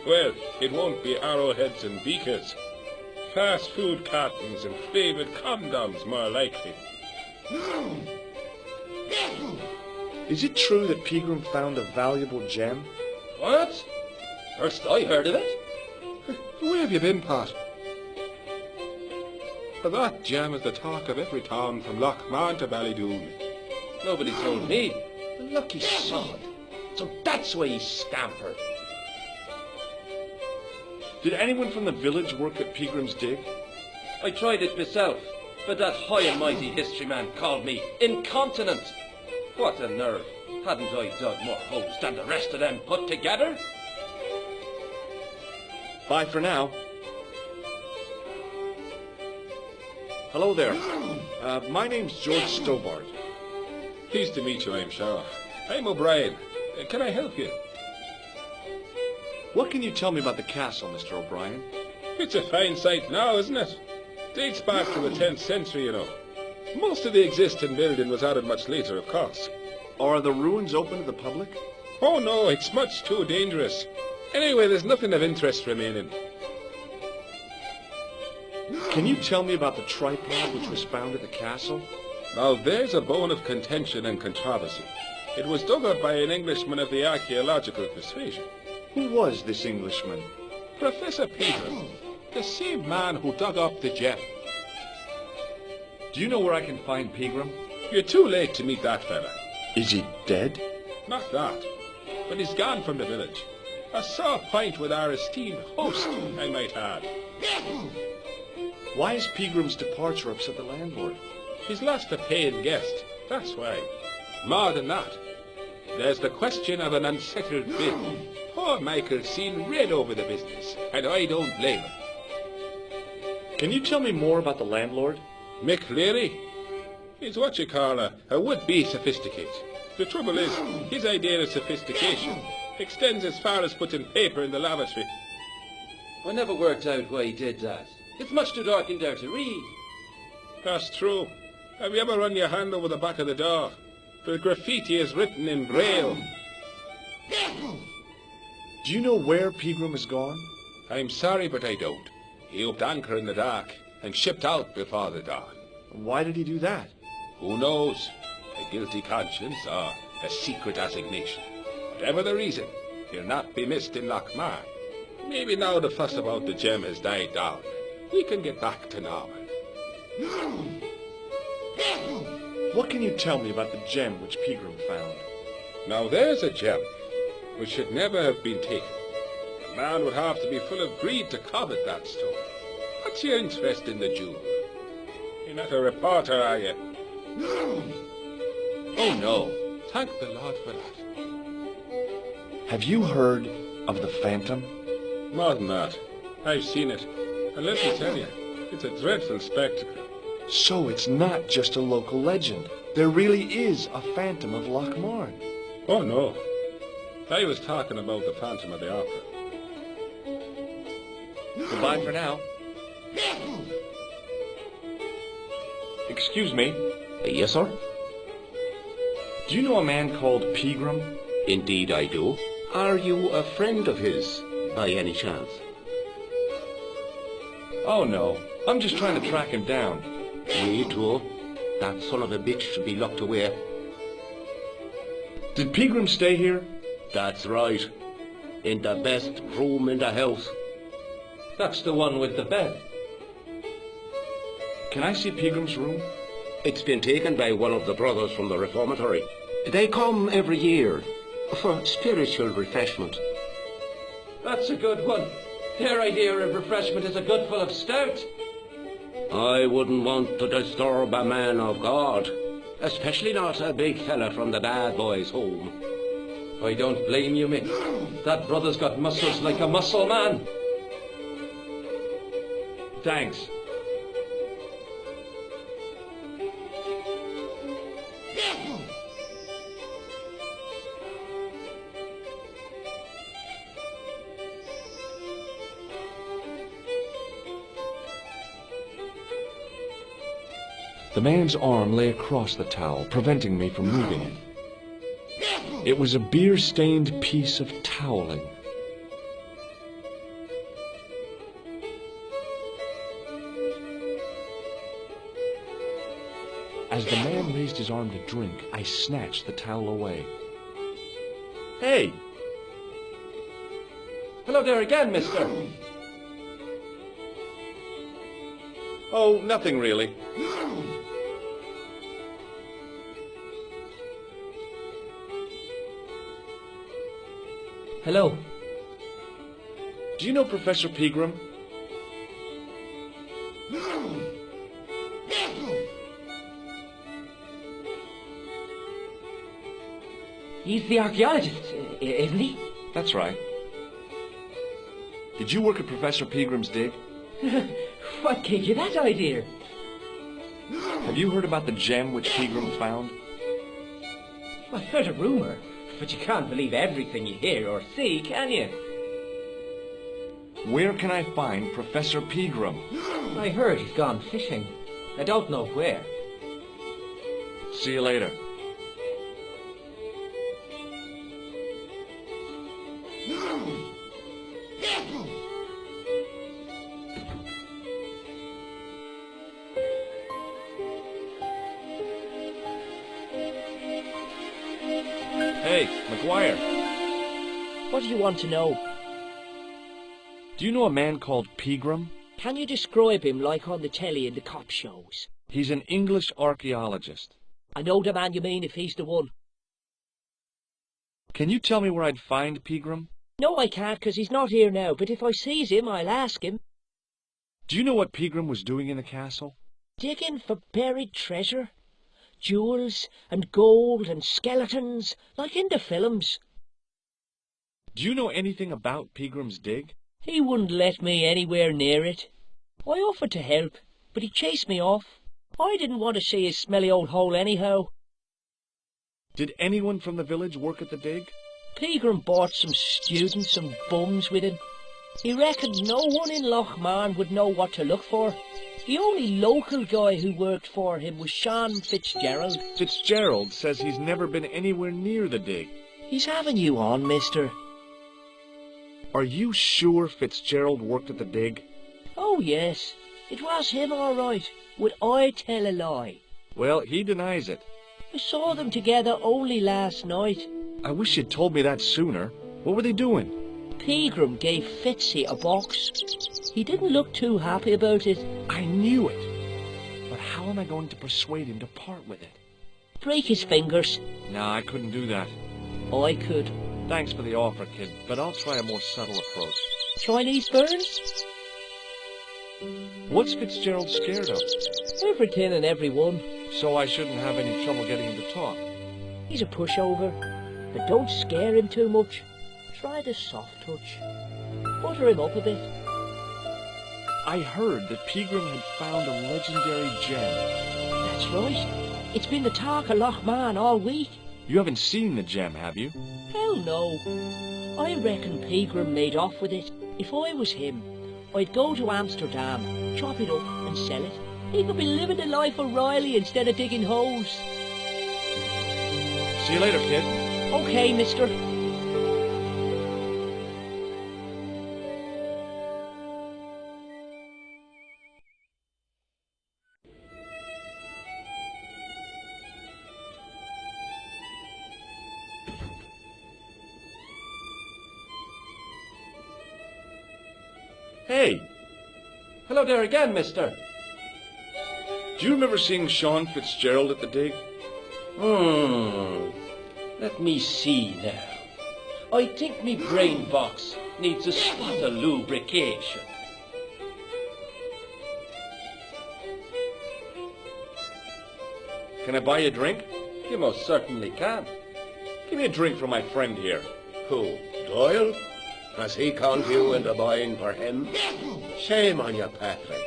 Well, it won't be arrowheads and beakers. Fast food cartons and flavoured condoms, more likely. Is it true that Pegram found a valuable gem? What? First I heard of it. Where have you been, Pat? That gem is the talk of every town from Lochmarn to Ballydoon. Nobody told me. A lucky sod. So that's why he scampered. Did anyone from the village work at Pegram's dig? I tried it myself, but that high and mighty history man called me incontinent. What a nerve. Hadn't I dug more holes than the rest of them put together? Bye for now. Hello there. My name's George Stobart. Pleased to meet you, I'm sure. I'm O'Brien. Can I help you? What can you tell me about the castle, Mr. O'Brien? It's a fine site now, isn't it? Dates back to the 10th century, you know. Most of the existing building was added much later, of course. Are the ruins open to the public? Oh no, it's much too dangerous. Anyway, there's nothing of interest remaining. Can you tell me about the tripod which was found at the castle? Now there's a bone of contention and controversy. It was dug up by an Englishman of the archaeological persuasion. Who was this Englishman? Professor Pegram, the same man who dug up the gem. Do you know where I can find Pegram? You're too late to meet that fella. Is he dead? Not that, but he's gone from the village. A sore point with our esteemed host, I might add. Why is Pegram's departure upset the landlord? He's lost a paying guest, that's why. More than that, there's the question of an unsettled bill. Poor Michael's seen red over the business, and I don't blame him. Can you tell me more about the landlord? Mick Leary? He's what you call a would-be sophisticate. The trouble is, his idea of sophistication extends as far as putting paper in the lavatory. I never worked out why he did that. It's much too dark in there to read. That's true. Have you ever run your hand over the back of the door? The graffiti is written in Braille. Do you know where Pegram is gone? I'm sorry, but I don't. He upped anchor in the dark and shipped out before the dawn. Why did he do that? Who knows? A guilty conscience or a secret assignation. Whatever the reason, he'll not be missed in Lochmarn. Maybe now the fuss about the gem has died down, we can get back to normal. What can you tell me about the gem which Pegram found? Now there's a gem which should never have been taken. A man would have to be full of greed to covet that stone. What's your interest in the jewel? You're not a reporter, are you? Oh no, thank the Lord for that. Have you heard of the Phantom? More than that, I've seen it. And let me tell you, it's a dreadful spectacle. So it's not just a local legend. There really is a Phantom of Lochmarn. Oh no, I was talking about the Phantom of the Opera. Goodbye for now. Excuse me. Yes, sir? Do you know a man called Pegram? Indeed I do. Are you a friend of his, by any chance? Oh no, I'm just trying to track him down. Me too. That son of a bitch should be locked away. Did Pegram stay here? That's right. In the best room in the house. That's the one with the bed. Can I see Pegram's room? It's been taken by one of the brothers from the reformatory. They come every year for spiritual refreshment. That's a good one. Their idea of refreshment is a good full of stout. I wouldn't want to disturb a man of God, especially not a big fella from the bad boys' home. I don't blame you, Mick. That brother's got muscles like a muscle man. Thanks. The man's arm lay across the towel, preventing me from moving it. It was a beer-stained piece of toweling. As the man raised his arm to drink, I snatched the towel away. Hey! Hello there again, mister. Oh, nothing really. Hello. Do you know Professor Pegram? He's the archaeologist, isn't he? That's right. Did you work at Professor Pegram's dig? What gave you that idea? Have you heard about the gem which Pegram found? I heard a rumour, but you can't believe everything you hear or see, can you? Where can I find Professor Pegram? I heard he's gone fishing. I don't know where. See you later. Hey, McGuire. What do you want to know? Do you know a man called Pegram? Can you describe him like on the telly in the cop shows? He's an English archaeologist. I know the man you mean if he's the one. Can you tell me where I'd find Pegram? No, I can't, 'cause he's not here now, but if I sees him, I'll ask him. Do you know what Pegram was doing in the castle? Digging for buried treasure. Jewels and gold and skeletons, like in the films. Do you know anything about Pegram's dig? He wouldn't let me anywhere near it. I offered to help, but he chased me off. I didn't want to see his smelly old hole anyhow. Did anyone from the village work at the dig? Pegram brought some students and bums with him. He reckoned no one in Lochmarn would know what to look for. The only local guy who worked for him was Sean Fitzgerald. Fitzgerald says he's never been anywhere near the dig. He's having you on, mister. Are you sure Fitzgerald worked at the dig? Oh, yes. It was him, all right. Would I tell a lie? Well, he denies it. I saw them together only last night. I wish you'd told me that sooner. What were they doing? Pegram gave Fitzy a box. He didn't look too happy about it. I knew it. But how am I going to persuade him to part with it? Break his fingers. No, I couldn't do that. I could. Thanks for the offer, kid, but I'll try a more subtle approach. Chinese burns? What's Fitzgerald scared of? Everything and everyone. So I shouldn't have any trouble getting him to talk. He's a pushover, but don't scare him too much. Try the soft touch. Butter him up a bit. I heard that Pegram had found a legendary gem. That's right. It's been the talk of Lochmarn all week. You haven't seen the gem, have you? Hell no. I reckon Pegram made off with it. If I was him, I'd go to Amsterdam, chop it up and sell it. He could be living the life of Riley instead of digging holes. See you later, kid. Okay, mister. Hey, Hello there again, mister. do you remember seeing Sean Fitzgerald at the dig? Let me see now. I think me brain box needs a spot of lubrication. Can I buy you a drink? You most certainly can. Give me a drink for my friend here. Who, Doyle? Has he conned you into buying for him? Shame on you, Patrick.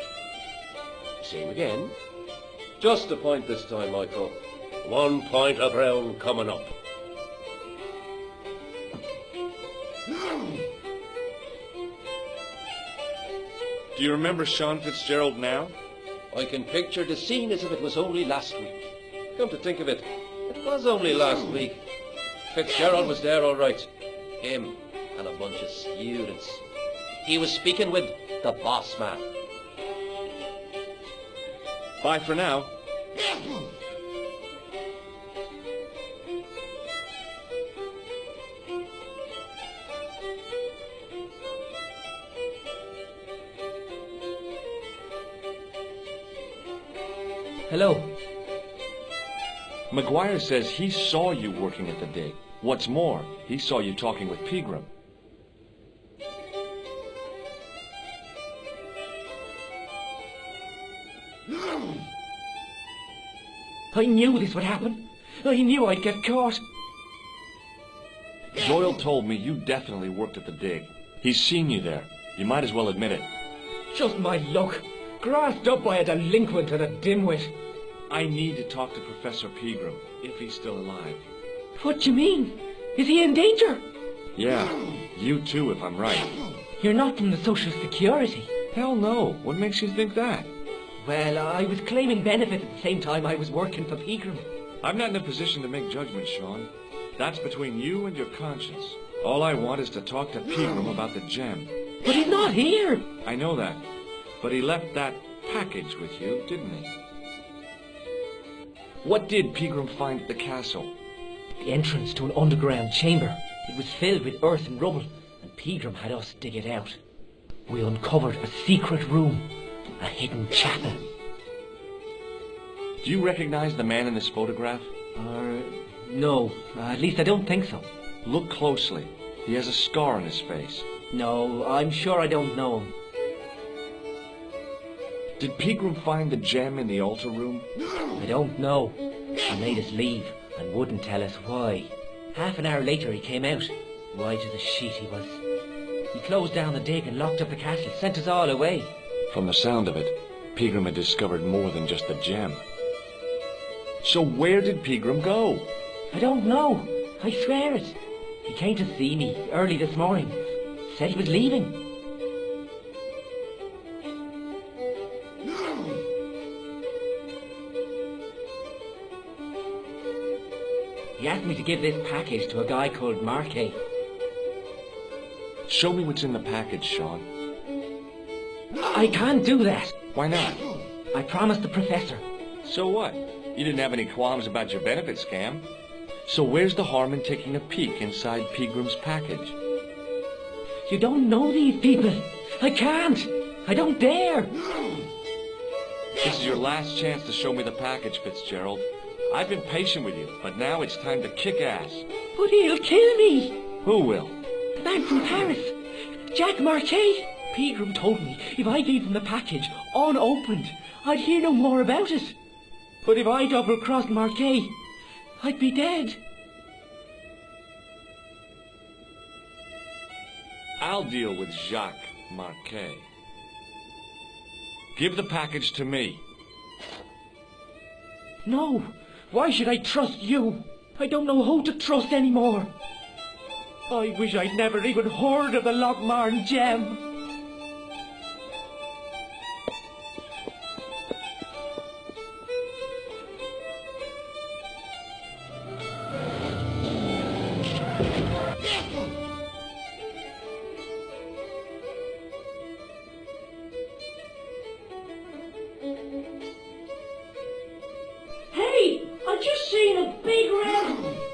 Same again. Just a point this time, Michael. 1 point of brown coming up. Do you remember Sean Fitzgerald now? I can picture the scene as if it was only last week. Come to think of it, it was only last week. Fitzgerald was there all right. Him and a bunch of students. He was speaking with the boss man. Bye for now. Hello. McGuire says he saw you working at the dig. What's more, he saw you talking with Pegram. I knew this would happen. I knew I'd get caught. Doyle told me you definitely worked at the dig. He's seen you there. You might as well admit it. Just my luck. Grassed up by a delinquent and a dimwit. I need to talk to Professor Pegram, if he's still alive. What do you mean? Is he in danger? Yeah, you too, if I'm right. You're not from the Social Security. Hell no. What makes you think that? Well, I was claiming benefit at the same time I was working for Pegram. I'm not in a position to make judgments, Sean. That's between you and your conscience. All I want is to talk to Pegram about the gem. But he's not here. I know that. But he left that package with you, didn't he? What did Pegram find at the castle? The entrance to an underground chamber. It was filled with earth and rubble, and Pegram had us dig it out. We uncovered a secret room, a hidden chapel. Do you recognize the man in this photograph? No. At least I don't think so. Look closely. He has a scar on his face. No, I'm sure I don't know him. Did Pegram find the gem in the altar room? I don't know. He made us leave and wouldn't tell us why. Half an hour later he came out. White as a sheet he was. He closed down the dig and locked up the castle, sent us all away. From the sound of it, Pegram had discovered more than just the gem. So where did Pegram go? I don't know. I swear it. He came to see me early this morning. Said he was leaving. He asked me to give this package to a guy called Marquet. Show me what's in the package, Sean. I can't do that. Why not? I promised the professor. So what? You didn't have any qualms about your benefit scam. So where's the harm in taking a peek inside Pegram's package? You don't know these people. I can't. I don't dare. This is your last chance to show me the package, Fitzgerald. I've been patient with you, but now it's time to kick ass. But he'll kill me. Who will? The man from Paris. Jack Marquet. Pegram told me if I gave him the package unopened, I'd hear no more about it. But if I double-crossed Marquet, I'd be dead. I'll deal with Jacques Marquet. Give the package to me. No. Why should I trust you? I don't know who to trust anymore. I wish I'd never even heard of the Lochmarn gem.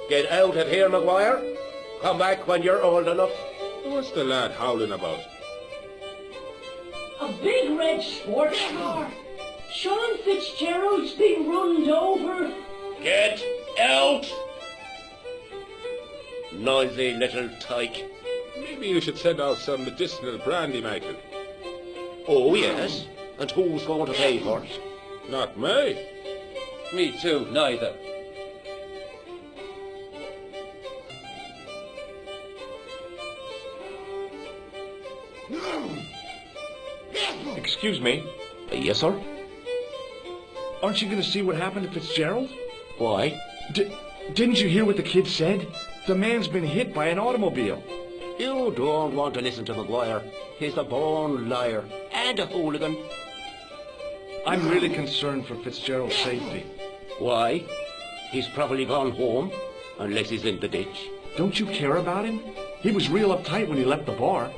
Get out of here, McGuire. Come back when you're old enough. What's the lad howling about? A big red sports car. Sean Fitzgerald's been runned over. Get out! Noisy little tyke. Maybe you should send out some medicinal brandy, Michael. Oh, yes. And who's going to pay for it? Not me. Me too, neither. Excuse me. Yes, sir? Aren't you going to see what happened to Fitzgerald? Why? Didn't you hear what the kid said? The man's been hit by an automobile. You don't want to listen to McGuire. He's a born liar and a hooligan. I'm really concerned for Fitzgerald's safety. Why? He's probably gone home, unless he's in the ditch. Don't you care about him? He was real uptight when he left the bar.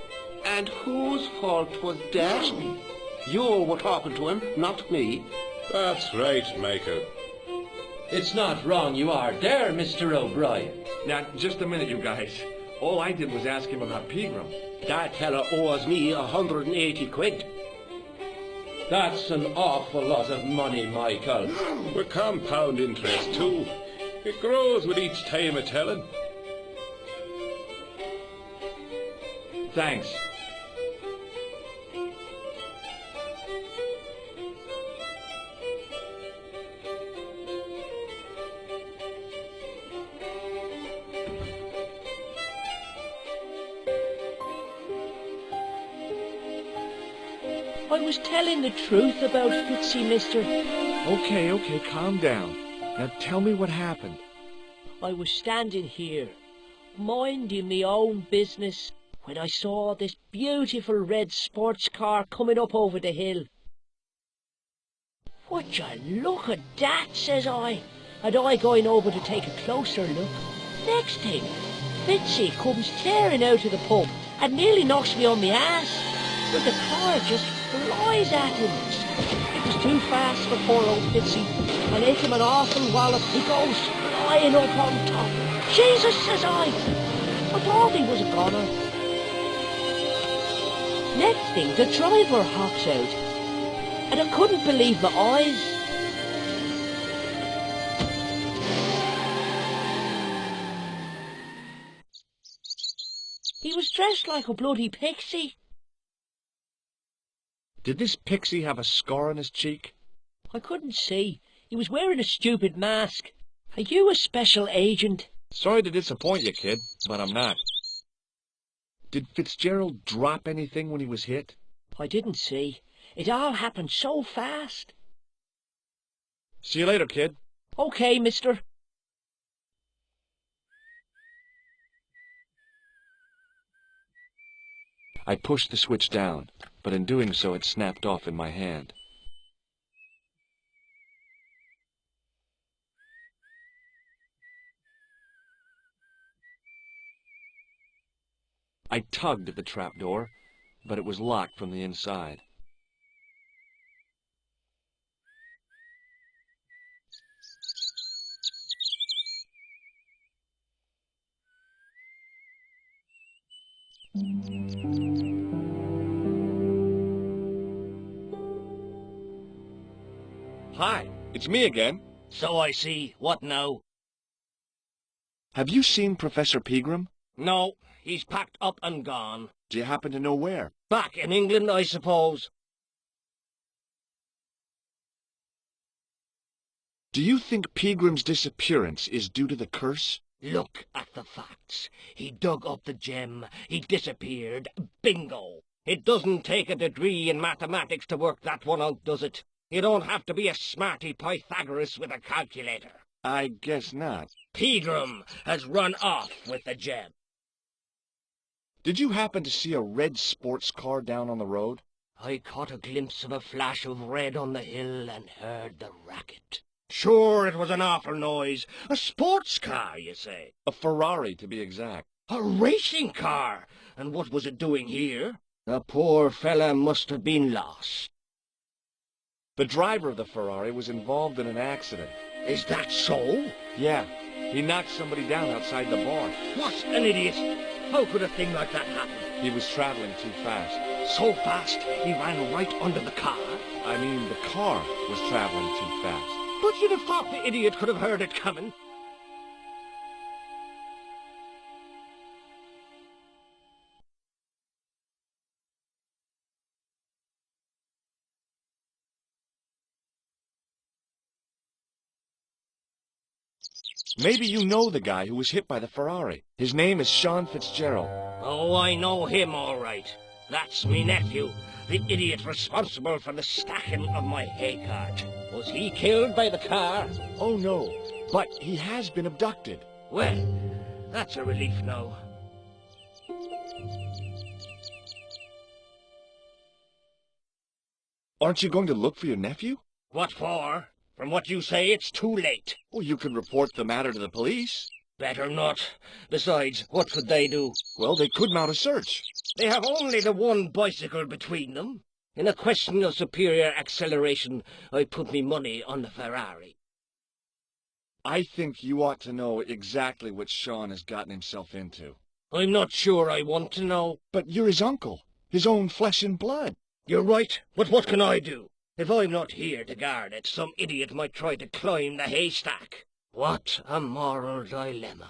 And whose fault was that? You were talking to him, not me. That's right, Michael. It's not wrong you are there, Mr. O'Brien. Now, just a minute, you guys. All I did was ask him about Pegram. That fella owes me 180 quid. That's an awful lot of money, Michael. With compound interest, too. It grows with each time of telling. Thanks. I was telling the truth about Fitzy, mister. Okay, calm down. Now tell me what happened. I was standing here, minding my own business, when I saw this beautiful red sports car coming up over the hill. Would you look at that, says I, and I going over to take a closer look. Next thing, Fitzy comes tearing out of the pub and nearly knocks me on my ass, but the car just flies at him. It was too fast for poor old Fitzy, and hit him an awful wallop. He goes flying up on top. Jesus, says I thought he was a goner. Next thing, the driver hops out, and I couldn't believe my eyes. He was dressed like a bloody pixie. Did this pixie have a scar on his cheek? I couldn't see. He was wearing a stupid mask. Are you a special agent? Sorry to disappoint you, kid, but I'm not. Did Fitzgerald drop anything when he was hit? I didn't see. It all happened so fast. See you later, kid. Okay, mister. I pushed the switch down, but in doing so it snapped off in my hand. I tugged at the trapdoor, but it was locked from the inside. Hi, it's me again. So I see. What now? Have you seen Professor Pegram? No, he's packed up and gone. Do you happen to know where? Back in England, I suppose. Do you think Pegram's disappearance is due to the curse? Look at the facts. He dug up the gem. He disappeared. Bingo. It doesn't take a degree in mathematics to work that one out, does it? You don't have to be a smarty Pythagoras with a calculator. I guess not. Pegram has run off with the gem. Did you happen to see a red sports car down on the road? I caught a glimpse of a flash of red on the hill and heard the racket. Sure, it was an awful noise. A sports car, you say? A Ferrari, to be exact. A racing car? And what was it doing here? The poor fella must have been lost. The driver of the Ferrari was involved in an accident. Is that so? Yeah, he knocked somebody down outside the bar. What an idiot! How could a thing like that happen? He was traveling too fast. So fast, he ran right under the car? I mean, the car was traveling too fast. But you'd have thought the idiot could have heard it coming. Maybe you know the guy who was hit by the Ferrari. His name is Sean Fitzgerald. Oh, I know him all right. That's me nephew, the idiot responsible for the stacking of my hay cart. Was he killed by the car? Oh, no, but he has been abducted. Well, that's a relief now. Aren't you going to look for your nephew? What for? From what you say, it's too late. Well, you can report the matter to the police. Better not. Besides, what could they do? Well, they could mount a search. They have only the one bicycle between them. In a question of superior acceleration, I put me money on the Ferrari. I think you ought to know exactly what Sean has gotten himself into. I'm not sure I want to know. But you're his uncle, his own flesh and blood. You're right, but what can I do? If I'm not here to guard it, some idiot might try to climb the haystack. What a moral dilemma.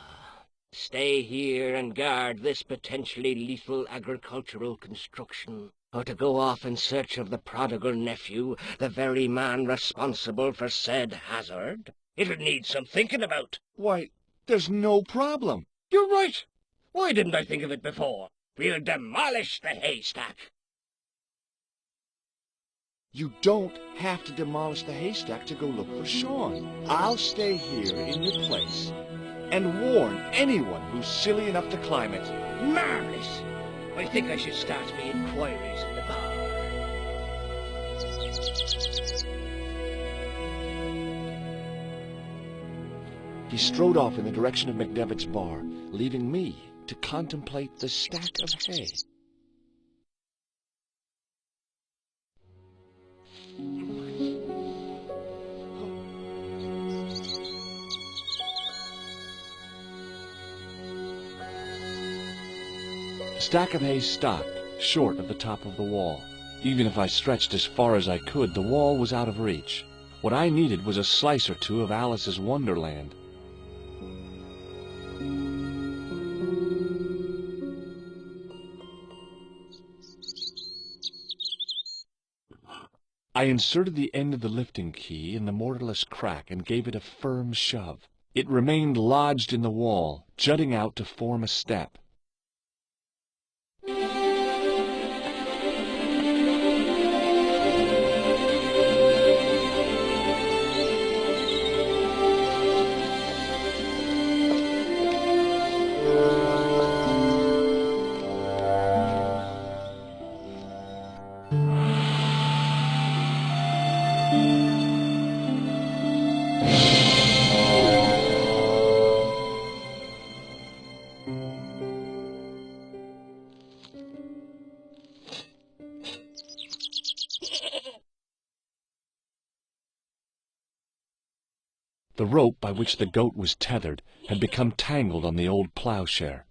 Stay here and guard this potentially lethal agricultural construction, or to go off in search of the prodigal nephew, the very man responsible for said hazard? It'll need some thinking about. Why, there's no problem. You're right. Why didn't I think of it before? We'll demolish the haystack. You don't have to demolish the haystack to go look for Sean. I'll stay here in your place and warn anyone who's silly enough to climb it. Marvelous. I think I should start me inquiries in the bar. He strode off in the direction of McDevitt's bar, leaving me to contemplate the stack of hay. The stack of hay stopped, short of the top of the wall. Even if I stretched as far as I could, the wall was out of reach. What I needed was a slice or two of Alice's Wonderland. I inserted the end of the lifting key in the mortarless crack and gave it a firm shove. It remained lodged in the wall, jutting out to form a step. The rope by which the goat was tethered had become tangled on the old plowshare.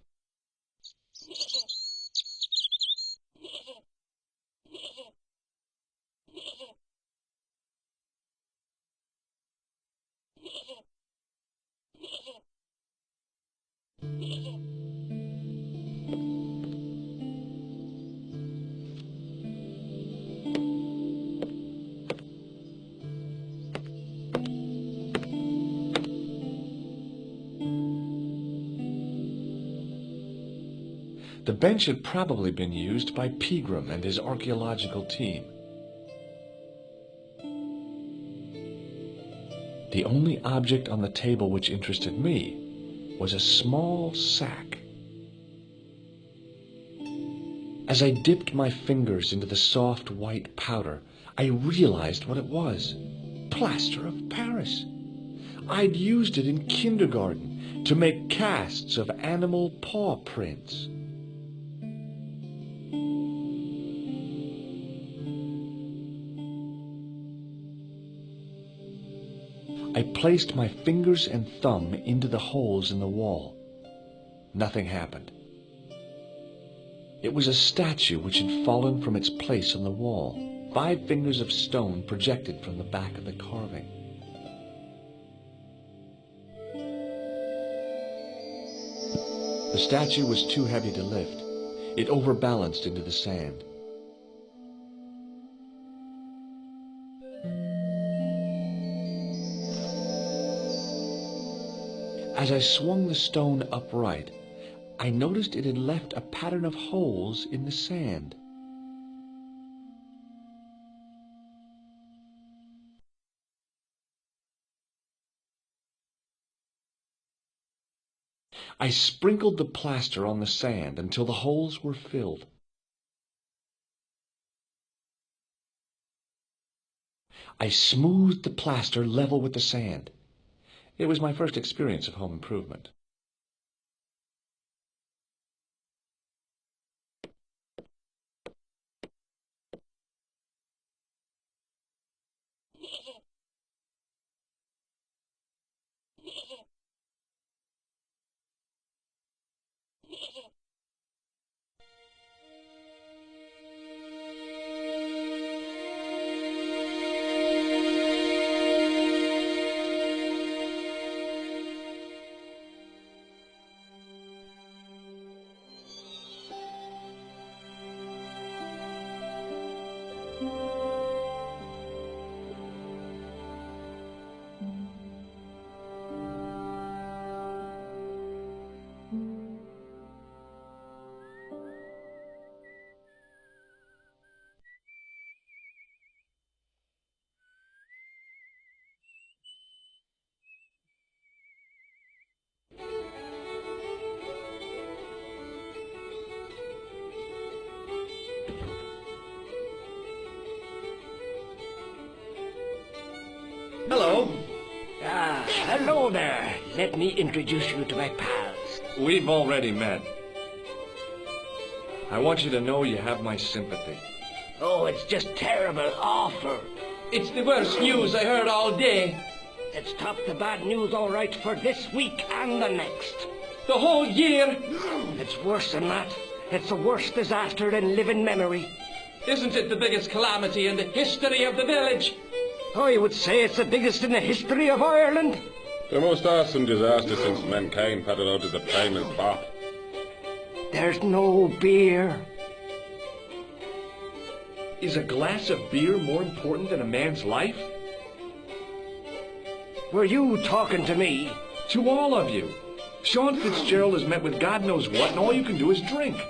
The bench had probably been used by Pegram and his archaeological team. The only object on the table which interested me was a small sack. As I dipped my fingers into the soft white powder, I realized what it was. Plaster of Paris. I'd used it in kindergarten to make casts of animal paw prints. I placed my fingers and thumb into the holes in the wall. Nothing happened. It was a statue which had fallen from its place on the wall, 5 fingers of stone projected from the back of the carving. The statue was too heavy to lift. It overbalanced into the sand. As I swung the stone upright, I noticed it had left a pattern of holes in the sand. I sprinkled the plaster on the sand until the holes were filled. I smoothed the plaster level with the sand. It was my first experience of home improvement. Hello. Hello there. Let me introduce you to my pals. We've already met. I want you to know you have my sympathy. Oh, it's just terrible, awful. It's the worst news I heard all day. It's top the bad news all right for this week and the next. The whole year. It's worse than that. It's the worst disaster in living memory. Isn't it the biggest calamity in the history of the village? I would say it's the biggest in the history of Ireland. The most awesome disaster since mankind paddled out of the primal crop. There's no beer. Is a glass of beer more important than a man's life? Were you talking to me? To all of you. Sean Fitzgerald has met with God knows what, and all you can do is drink.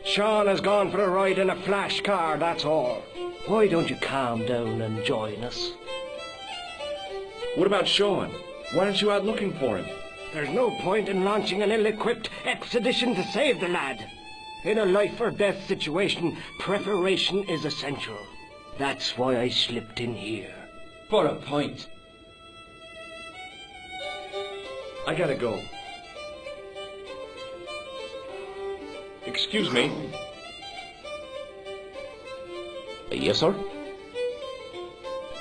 Sean has gone for a ride in a flash car, that's all. Why don't you calm down and join us? What about Sean? Why aren't you out looking for him? There's no point in launching an ill-equipped expedition to save the lad. In a life-or-death situation, preparation is essential. That's why I slipped in here. For a point. I gotta go. Excuse me. Yes, sir?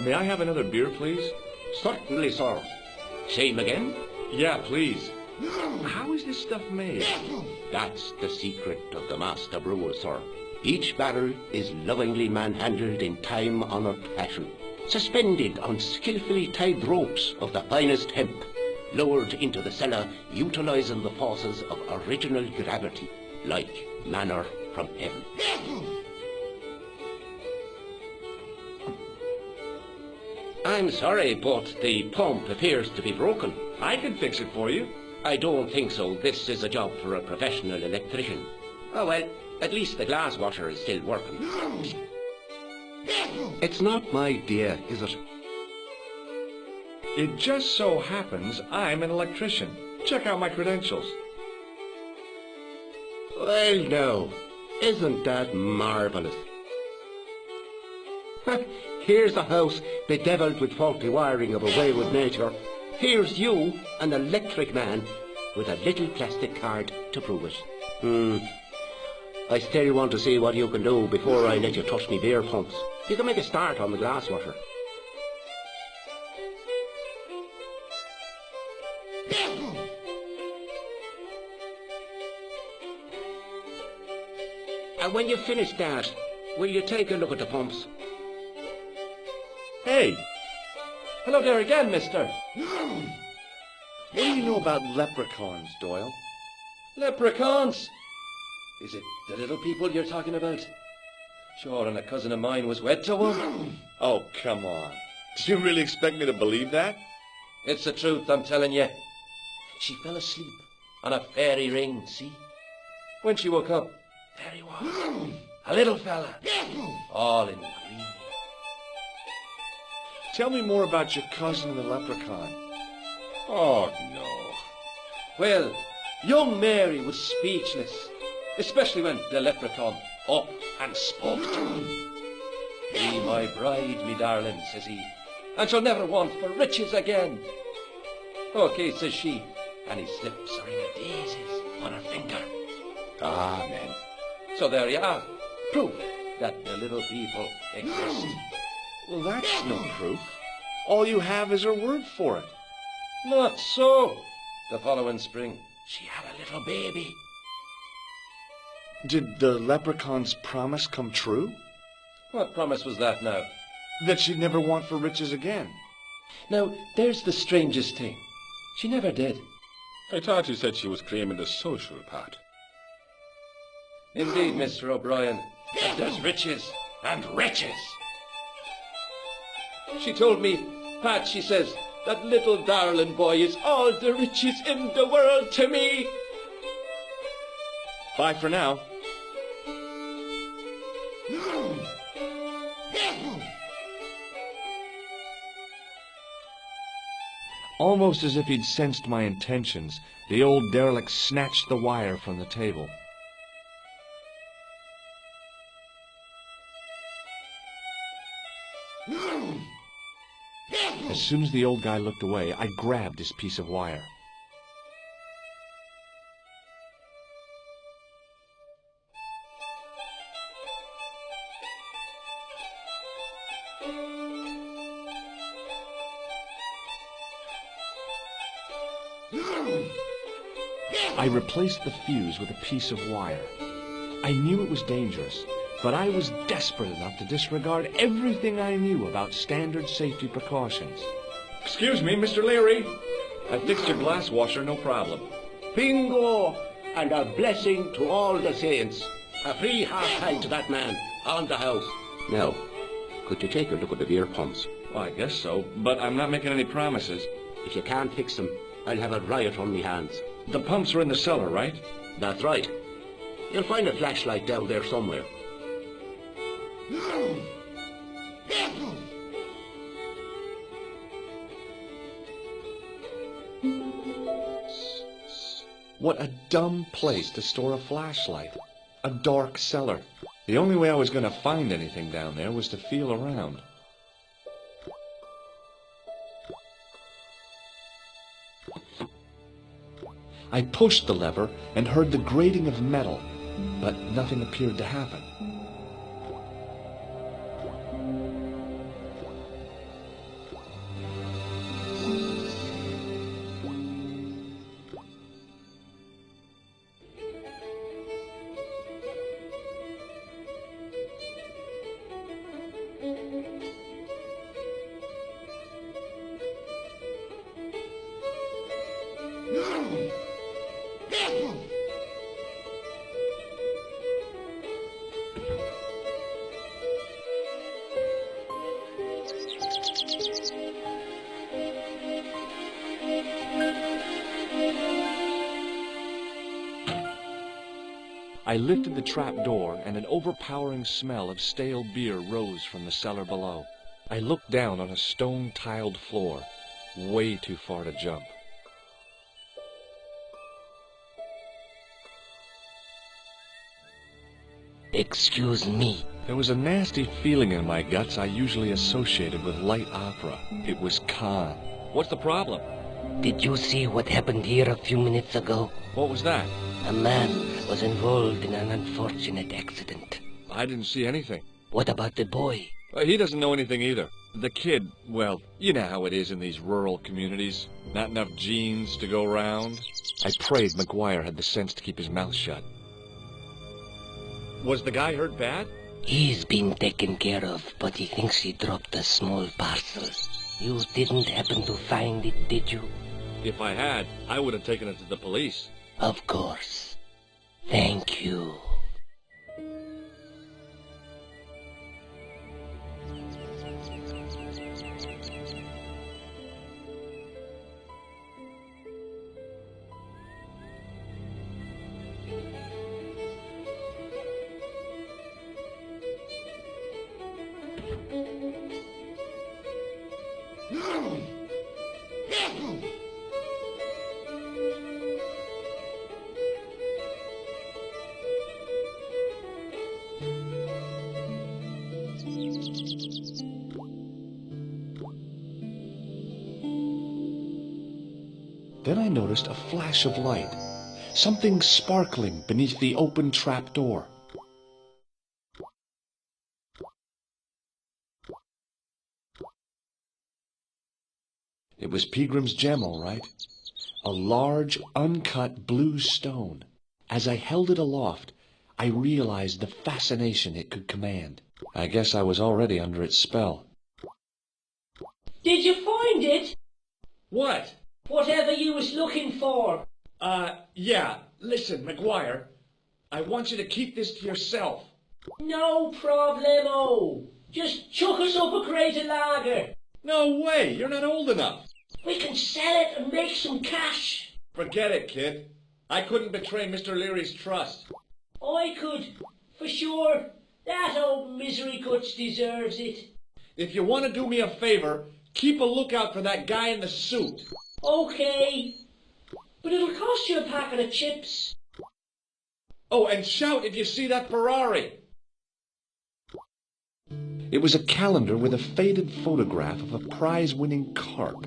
May I have another beer, please? Certainly, sir. Same again? Yeah, please. How is this stuff made? That's the secret of the master brewer, sir. Each barrel is lovingly manhandled in time-honoured fashion, suspended on skillfully tied ropes of the finest hemp, lowered into the cellar, utilising the forces of original gravity, like manna from heaven. I'm sorry, but the pump appears to be broken. I can fix it for you. I don't think so. This is a job for a professional electrician. Oh, well, at least the glass washer is still working. It's not my idea, is it? It just so happens I'm an electrician. Check out my credentials. Well, no. Isn't that marvellous? Here's a house bedevilled with faulty wiring of a wayward nature. Here's you, an electric man, with a little plastic card to prove it. I still want to see what you can do before I let you touch me beer pumps. You can make a start on the glass washer. And when you've finished that, will you take a look at the pumps? Hey, Hello there again, mister. what do you know about leprechauns, Doyle? Leprechauns? Is it the little people you're talking about? Sure, and a cousin of mine was wed to one. Oh, come on. Do you really expect me to believe that? It's the truth, I'm telling you. She fell asleep on a fairy ring, see? When she woke up, there he was. A little fella, all in green. Tell me more about your cousin, the leprechaun. Oh, no. Well, young Mary was speechless, especially when the leprechaun up and spoke to him. Be my bride, me darling, says he, and she'll never want for riches again. Okay, says she, and he slips a ring of daisies on her finger. Amen. So there you are, proof that the little people exist. Well, that's no proof. All you have is her word for it. Not so. The following spring, she had a little baby. Did the leprechaun's promise come true? What promise was that now? That she'd never want for riches again. Now, there's the strangest thing. She never did. I thought you said she was claiming the social part. Indeed, Mr. O'Brien, that there's riches and riches. She told me, Pat, she says, that little darling boy is all the riches in the world to me. Bye for now. Almost as if he'd sensed my intentions, the old derelict snatched the wire from the table. As soon as the old guy looked away, I grabbed his piece of wire. I replaced the fuse with a piece of wire. I knew it was dangerous, but I was desperate enough to disregard everything I knew about standard safety precautions. Excuse me, Mr. Leary. I fixed your glass washer, no problem. Bingo! And a blessing to all the saints. A free half-pint to that man on the house. Now, could you take a look at the beer pumps? Well, I guess so, but I'm not making any promises. If you can't fix them, I'll have a riot on me hands. The pumps are in the cellar, right? That's right. You'll find a flashlight down there somewhere. What a dumb place to store a flashlight. A dark cellar. The only way I was going to find anything down there was to feel around. I pushed the lever and heard the grating of metal, but nothing appeared to happen. I lifted the trap door, and an overpowering smell of stale beer rose from the cellar below. I looked down on a stone-tiled floor, way too far to jump. Excuse me. There was a nasty feeling in my guts I usually associated with light opera. It was calm. What's the problem? Did you see what happened here a few minutes ago? What was that? A man was involved in an unfortunate accident. I didn't see anything. What about the boy? He doesn't know anything either. The kid, well, you know how it is in these rural communities. Not enough genes to go round. I prayed McGuire had the sense to keep his mouth shut. Was the guy hurt bad? He's been taken care of, but he thinks he dropped a small parcel. You didn't happen to find it, did you? If I had, I would have taken it to the police. Of course. Thank you. Then I noticed a flash of light, something sparkling beneath the open trap door. It was Peagram's gem, all right. A large, uncut blue stone. As I held it aloft, I realized the fascination it could command. I guess I was already under its spell. Did you find it? What? Whatever you was looking for. Yeah. Listen, McGuire, I want you to keep this to yourself. No problemo. Just chuck us up a crate of lager. No way! You're not old enough! We can sell it and make some cash. Forget it, kid. I couldn't betray Mr. Leary's trust. I could, for sure. That old misery guts deserves it. If you want to do me a favor, keep a lookout for that guy in the suit. Okay. But it'll cost you a packet of chips. Oh, and shout if you see that Ferrari. It was a calendar with a faded photograph of a prize-winning carp.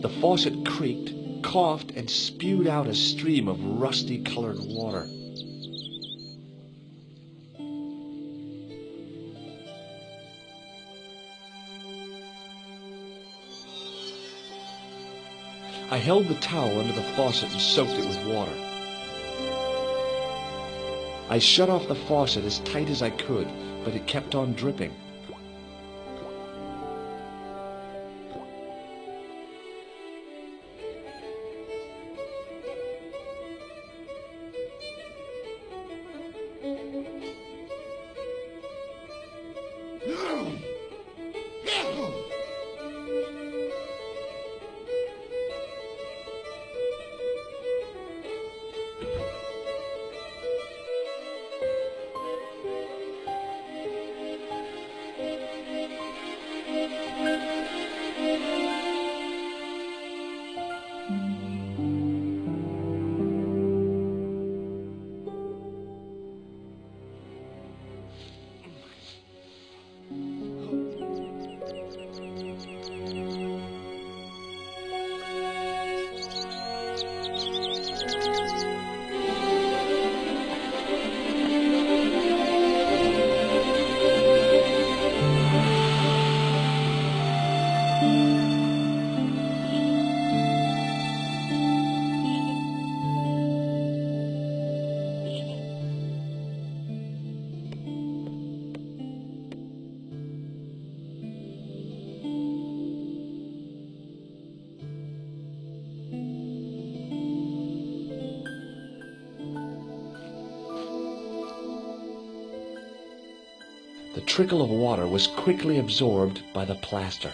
The faucet creaked, coughed, and spewed out a stream of rusty-colored water. I held the towel under the faucet and soaked it with water. I shut off the faucet as tight as I could, but it kept on dripping. The trickle of water was quickly absorbed by the plaster.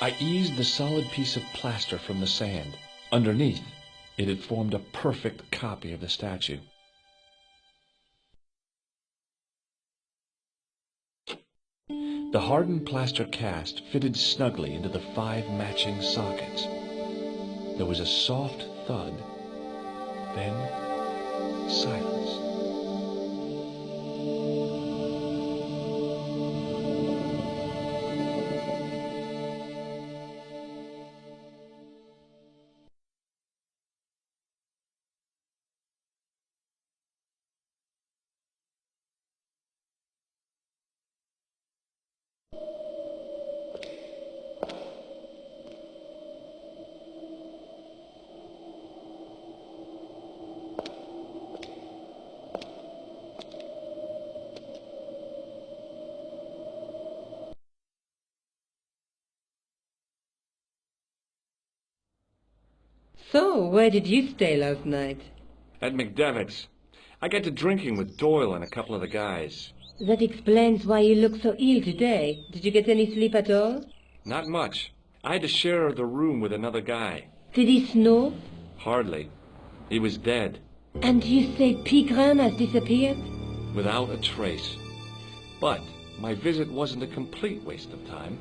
I eased the solid piece of plaster from the sand. Underneath, it had formed a perfect copy of the statue. The hardened plaster cast fitted snugly into the 5 matching sockets. There was a soft thud, then silence. So, where did you stay last night? At McDevitt's. I got to drinking with Doyle and a couple of the guys. That explains why you look so ill today. Did you get any sleep at all? Not much. I had to share the room with another guy. Did he snore? Hardly. He was dead. And you say Pegram has disappeared? Without a trace. But my visit wasn't a complete waste of time.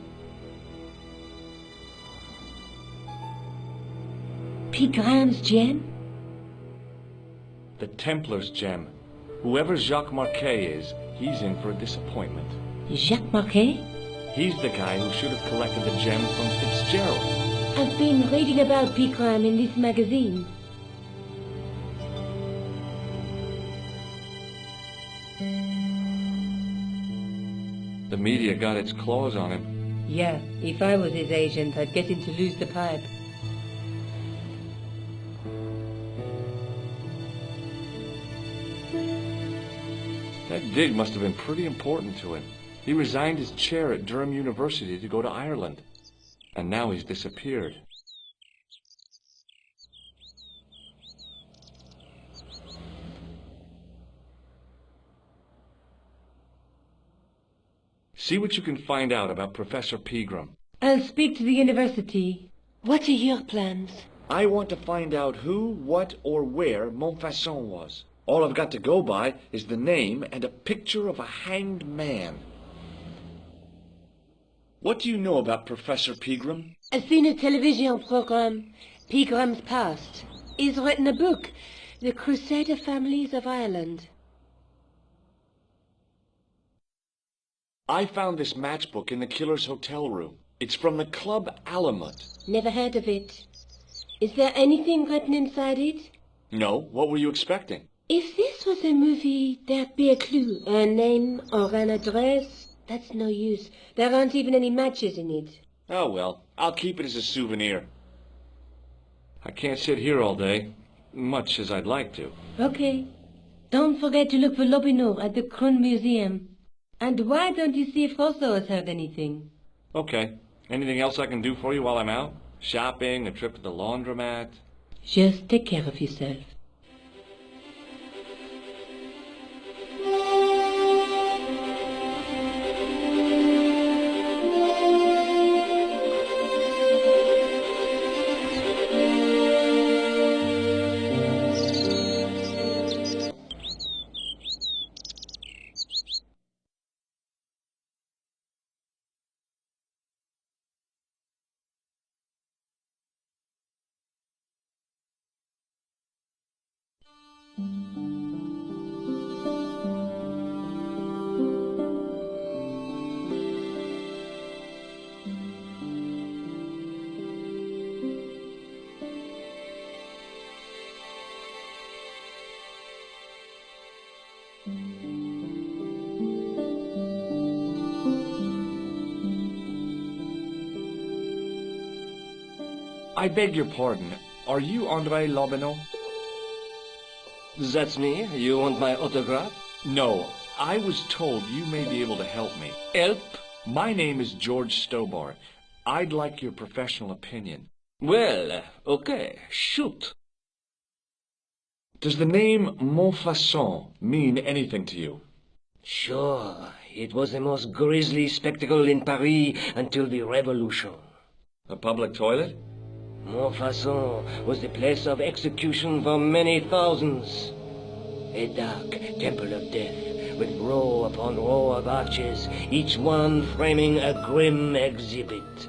Pegram's gem? The Templars' gem. Whoever Jacques Marquet is, he's in for a disappointment. Jacques Marquet? He's the guy who should have collected the gem from Fitzgerald. I've been reading about Pegram in this magazine. The media got its claws on him. Yeah, if I was his agent, I'd get him to lose the pipe. That dig must have been pretty important to him. He resigned his chair at Durham University to go to Ireland. And now he's disappeared. See what you can find out about Professor Pegram. I'll speak to the university. What are your plans? I want to find out who, what, or where Montfaucon was. All I've got to go by is the name and a picture of a hanged man. What do you know about Professor Pegram? I've seen a television program, Pegram's Past. He's written a book, The Crusader Families of Ireland. I found this matchbook in the killer's hotel room. It's from the Club Alamut. Never heard of it. Is there anything written inside it? No, what were you expecting? If this was a movie, there'd be a clue, a name or an address. That's no use. There aren't even any matches in it. Oh well, I'll keep it as a souvenir. I can't sit here all day, much as I'd like to. Okay. Don't forget to look for Lobinot at the Kroon Museum. And why don't you see if Rosso has heard anything? Okay. Anything else I can do for you while I'm out? Shopping, a trip to the laundromat? Just take care of yourself. I beg your pardon. Are you André Lobinot? That's me. You want my autograph? No. I was told you may be able to help me. Help? My name is George Stobar. I'd like your professional opinion. Well, okay. Shoot. Does the name Montfaucon mean anything to you? Sure. It was the most grisly spectacle in Paris until the Revolution. A public toilet? Montfaucon was the place of execution for many thousands. A dark temple of death, with row upon row of arches, each one framing a grim exhibit.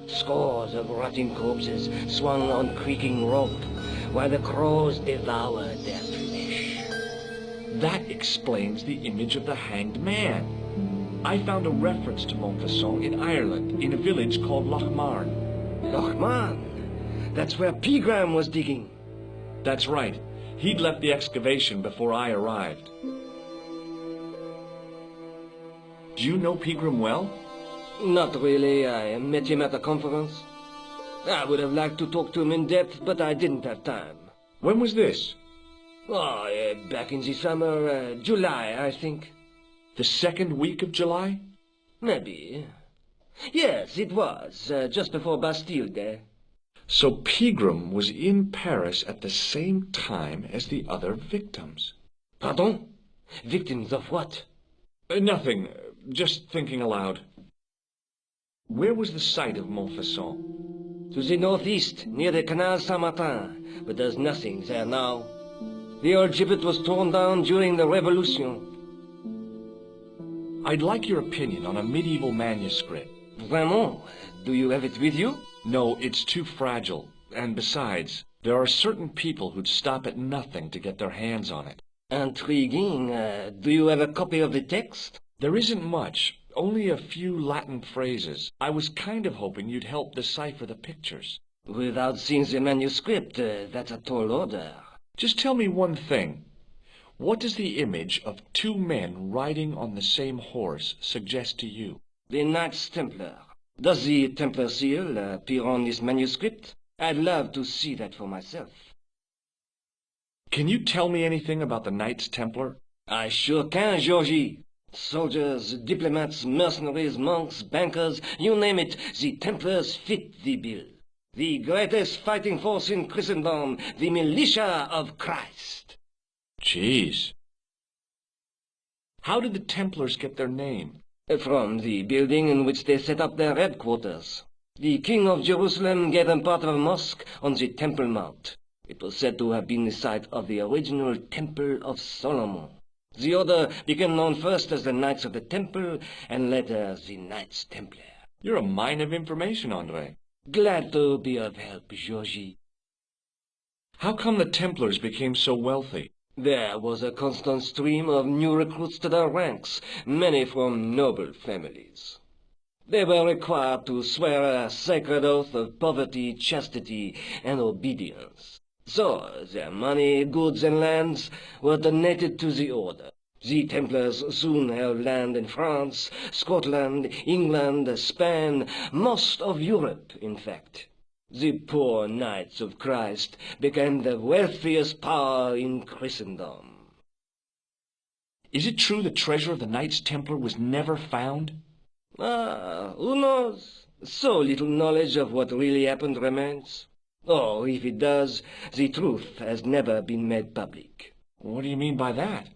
Scores of rotting corpses swung on creaking rope, while the crows devoured their flesh. That explains the image of the hanged man. I found a reference to Montfaucon in Ireland, in a village called Lochmarn. Lochmarn? That's where Pegram was digging. That's right. He'd left the excavation before I arrived. Do you know Pegram well? Not really. I met him at a conference. I would have liked to talk to him in depth, but I didn't have time. When was this? Oh, back in the summer, July, I think. The second week of July? Maybe. Yes, it was, just before Bastille Day. So Pegram was in Paris at the same time as the other victims. Pardon? Victims of what? Nothing. Just thinking aloud. Where was the site of Montfaucon? To the northeast, near the Canal Saint-Martin, but there's nothing there now. The old gibbet was torn down during the Revolution. I'd like your opinion on a medieval manuscript. Vraiment? Do you have it with you? No, it's too fragile. And besides, there are certain people who'd stop at nothing to get their hands on it. Intriguing. Do you have a copy of the text? There isn't much. Only a few Latin phrases. I was kind of hoping you'd help decipher the pictures. Without seeing the manuscript, that's a tall order. Just tell me one thing. What does the image of two men riding on the same horse suggest to you? The Knights Templar. Does the Templar seal appear on this manuscript? I'd love to see that for myself. Can you tell me anything about the Knights Templar? I sure can, Georgie. Soldiers, diplomats, mercenaries, monks, bankers, you name it, the Templars fit the bill. The greatest fighting force in Christendom, the militia of Christ. Jeez. How did the Templars get their name? From the building in which they set up their headquarters. The King of Jerusalem gave them part of a mosque on the Temple Mount. It was said to have been the site of the original Temple of Solomon. The order became known first as the Knights of the Temple, and later the Knights Templar. You're a mine of information, Andre. Glad to be of help, Georgie. How come the Templars became so wealthy? There was a constant stream of new recruits to their ranks, many from noble families. They were required to swear a sacred oath of poverty, chastity, and obedience. So their money, goods, and lands were donated to the order. The Templars soon held land in France, Scotland, England, Spain, most of Europe, in fact. The poor Knights of Christ became the wealthiest power in Christendom. Is it true the treasure of the Knights Templar was never found? Who knows? So little knowledge of what really happened remains. Or, if it does, the truth has never been made public. What do you mean by that?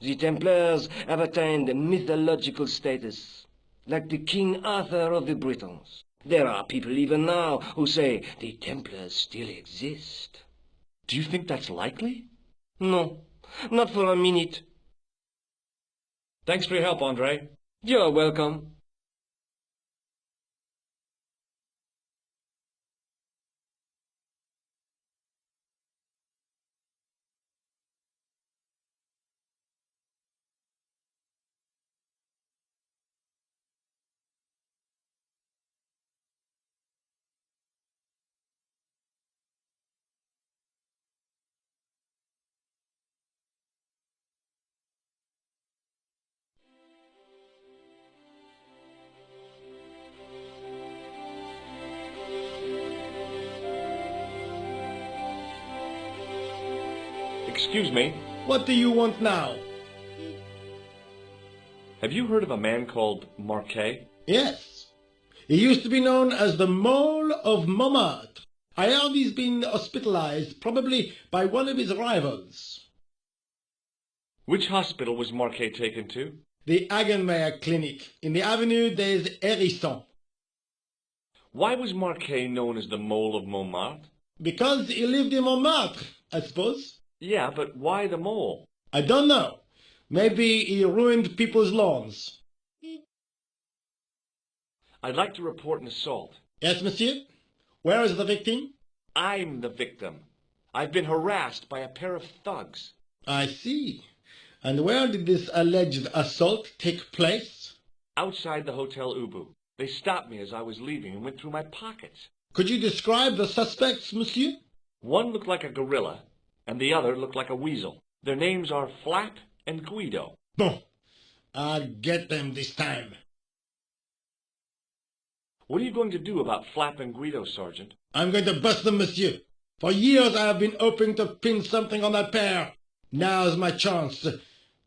The Templars have attained mythological status, like the King Arthur of the Britons. There are people even now who say the Templars still exist. Do you think that's likely? No, not for a minute. Thanks for your help, Andre. You're welcome. Excuse me. What do you want now? Have you heard of a man called Marquet? Yes. He used to be known as the Mole of Montmartre. I heard he's been hospitalized, probably by one of his rivals. Which hospital was Marquet taken to? The Hagenmeyer Clinic, in the Avenue des Hérissons. Why was Marquet known as the Mole of Montmartre? Because he lived in Montmartre, I suppose. Yeah, but why the mole? I don't know. Maybe he ruined people's lawns. I'd like to report an assault. Yes, monsieur? Where is the victim? I'm the victim. I've been harassed by a pair of thugs. I see. And where did this alleged assault take place? Outside the Hotel Ubu. They stopped me as I was leaving and went through my pockets. Could you describe the suspects, monsieur? One looked like a gorilla, and the other looked like a weasel. Their names are Flap and Guido. Bon. I'll get them this time. What are you going to do about Flap and Guido, Sergeant? I'm going to bust them, monsieur. For years I have been hoping to pin something on that pair. Now's my chance.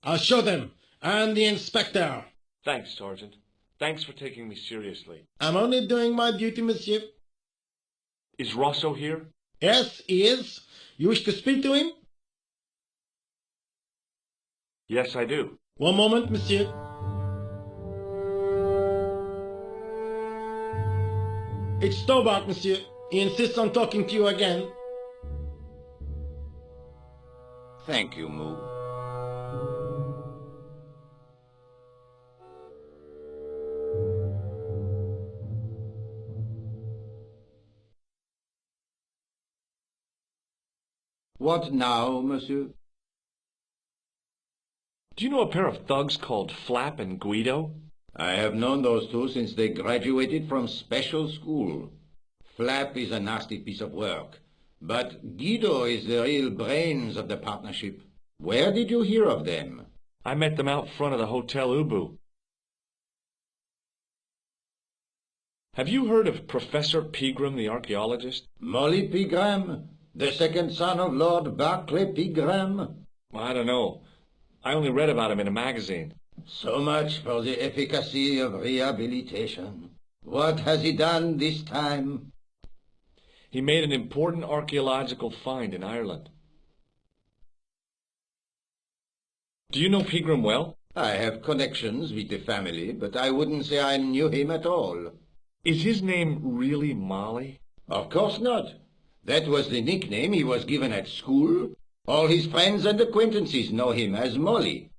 I'll show them, and the inspector. Thanks, Sergeant. Thanks for taking me seriously. I'm only doing my duty, monsieur. Is Rosso here? Yes, he is. You wish to speak to him? Yes, I do. One moment, monsieur. It's Stobart, monsieur. He insists on talking to you again. Thank you, Moo. What now, monsieur? Do you know a pair of thugs called Flap and Guido? I have known those two since they graduated from special school. Flap is a nasty piece of work, but Guido is the real brains of the partnership. Where did you hear of them? I met them out front of the Hotel Ubu. Have you heard of Professor Pegram, the archaeologist? Molly Pegram? The second son of Lord Barclay Pegram? I don't know. I only read about him in a magazine. So much for the efficacy of rehabilitation. What has he done this time? He made an important archaeological find in Ireland. Do you know Pegram well? I have connections with the family, but I wouldn't say I knew him at all. Is his name really Molly? Of course not. That was the nickname he was given at school. All his friends and acquaintances know him as Molly.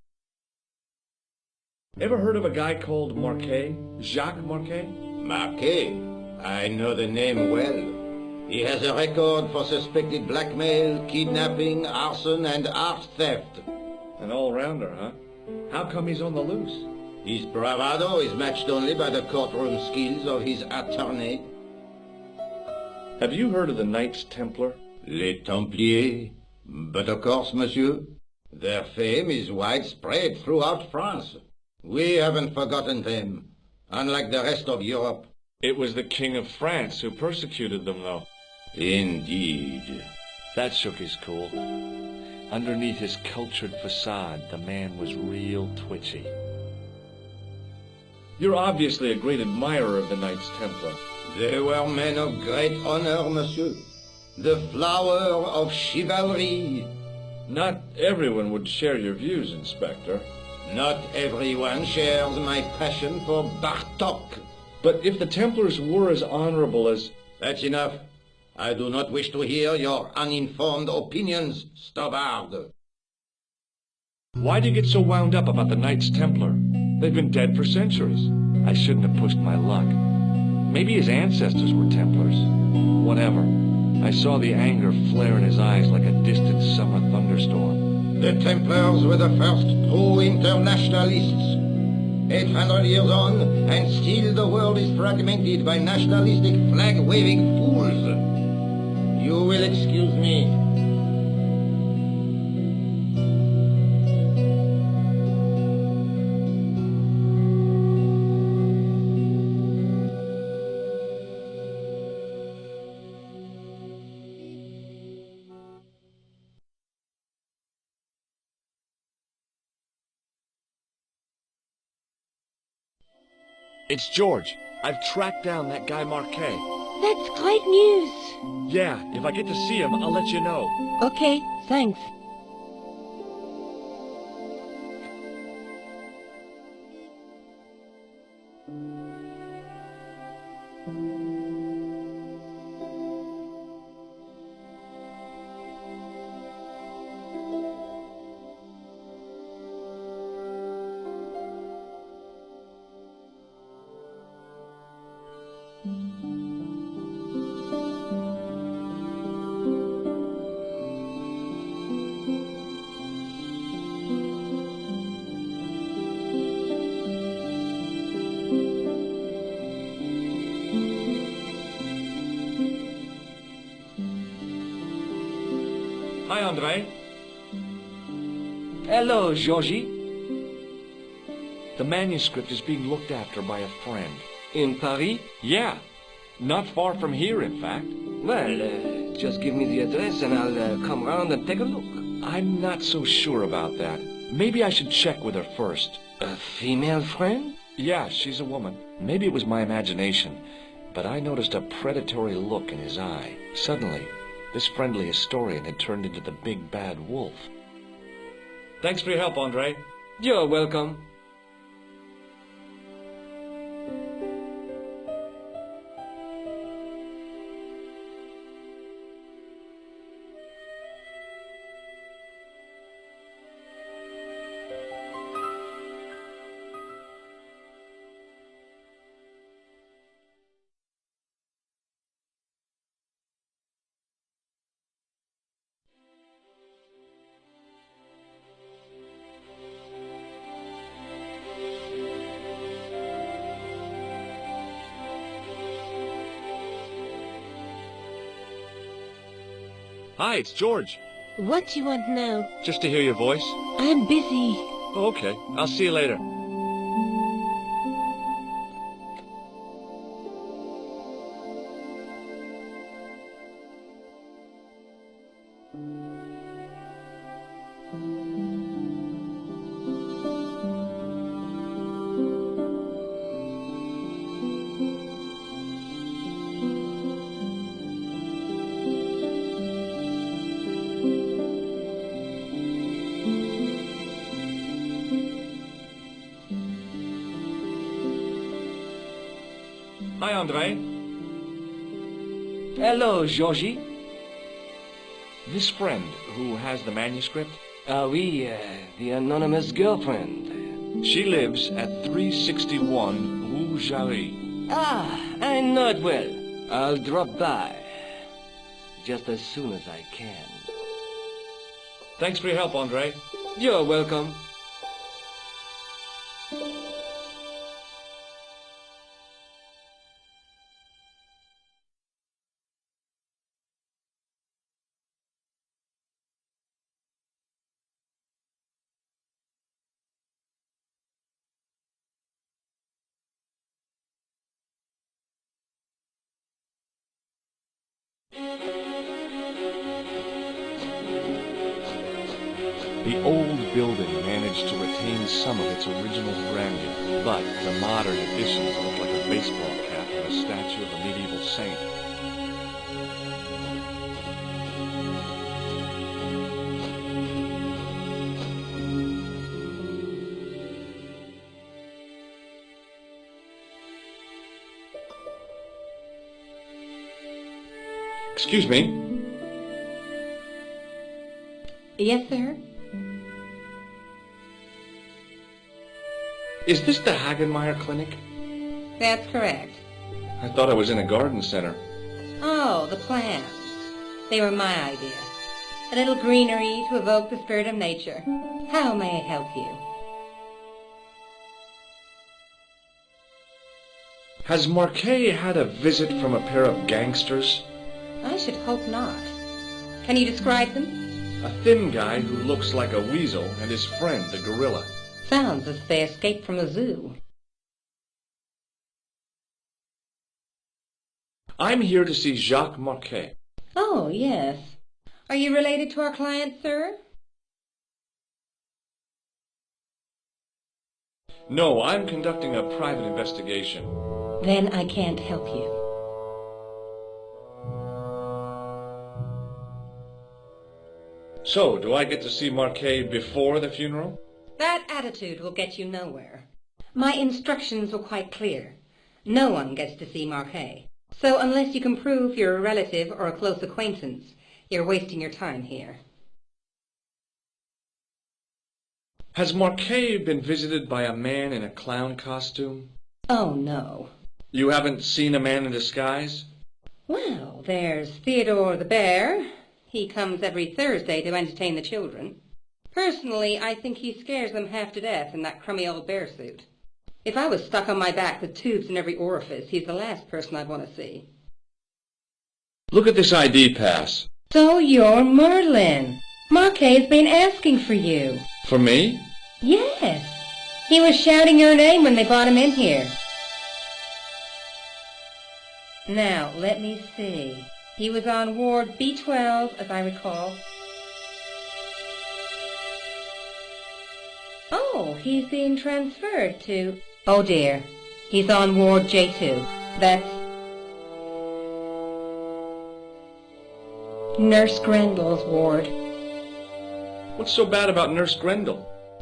Ever heard of a guy called Marquet? Jacques Marquet? Marquet? I know the name well. He has a record for suspected blackmail, kidnapping, arson, and art theft. An all-rounder, huh? How come he's on the loose? His bravado is matched only by the courtroom skills of his attorney. Have you heard of the Knights Templar? Les Templiers. But of course, monsieur, their fame is widespread throughout France. We haven't forgotten them, unlike the rest of Europe. It was the King of France who persecuted them, though. Indeed. That shook his cool. Underneath his cultured facade, the man was real twitchy. You're obviously a great admirer of the Knights Templar. They were men of great honor, monsieur. The flower of chivalry. Not everyone would share your views, Inspector. Not everyone shares my passion for Bartok. But if the Templars were as honorable as... That's enough. I do not wish to hear your uninformed opinions, Stobbard. Why do you get so wound up about the Knights Templar? They've been dead for centuries. I shouldn't have pushed my luck. Maybe his ancestors were Templars. Whatever. I saw the anger flare in his eyes like a distant summer thunderstorm. The Templars were the first true internationalists. 800 years on, and still the world is fragmented by nationalistic flag-waving fools. You will excuse me. It's George. I've tracked down that guy Marquet. That's great news. Yeah, if I get to see him, I'll let you know. Okay, thanks. Hi, André. Hello, Georgie. The manuscript is being looked after by a friend. In Paris? Yeah, not far from here, in fact. Well, just give me the address and I'll come round and take a look. I'm not so sure about that. Maybe I should check with her first. A female friend? Yeah, she's a woman. Maybe it was my imagination, but I noticed a predatory look in his eye. Suddenly, this friendly historian had turned into the big bad wolf. Thanks for your help, André. You're welcome. Hi, it's George. What do you want now? Just to hear your voice. I'm busy. Oh, okay. I'll see you later. Hi, Andre. Hello, Georgie. This friend who has the manuscript? Oui, the anonymous girlfriend. She lives at 361 Rue Jarry. Ah, I know it well. I'll drop by. Just as soon as I can. Thanks for your help, Andre. You're welcome. The old building managed to retain some of its original grandeur, but the modern additions look like a baseball cap and a statue of a medieval saint. Excuse me. Yes, sir? Is this the Hagenmeyer Clinic? That's correct. I thought I was in a garden center. Oh, the plants. They were my idea. A little greenery to evoke the spirit of nature. How may I help you? Has Marquet had a visit from a pair of gangsters? I should hope not. Can you describe them? A thin guy who looks like a weasel and his friend, a gorilla. Sounds as if they escaped from a zoo. I'm here to see Jacques Marquet. Oh, yes. Are you related to our client, sir? No, I'm conducting a private investigation. Then I can't help you. So, do I get to see Marquet before the funeral? That attitude will get you nowhere. My instructions were quite clear. No one gets to see Marquet. So unless you can prove you're a relative or a close acquaintance, you're wasting your time here. Has Marquet been visited by a man in a clown costume? Oh, no. You haven't seen a man in disguise? Well, there's Theodore the Bear. He comes every Thursday to entertain the children. Personally, I think he scares them half to death in that crummy old bear suit. If I was stuck on my back with tubes in every orifice, he's the last person I'd want to see. Look at this ID pass. So you're Merlin. Marquet's been asking for you. For me? Yes. He was shouting your name when they brought him in here. Now, let me see. He was on Ward B12, as I recall. Oh, he's being transferred to... Oh, dear. He's on Ward J2. That's... Nurse Grendel's ward. What's so bad about Nurse Grendel?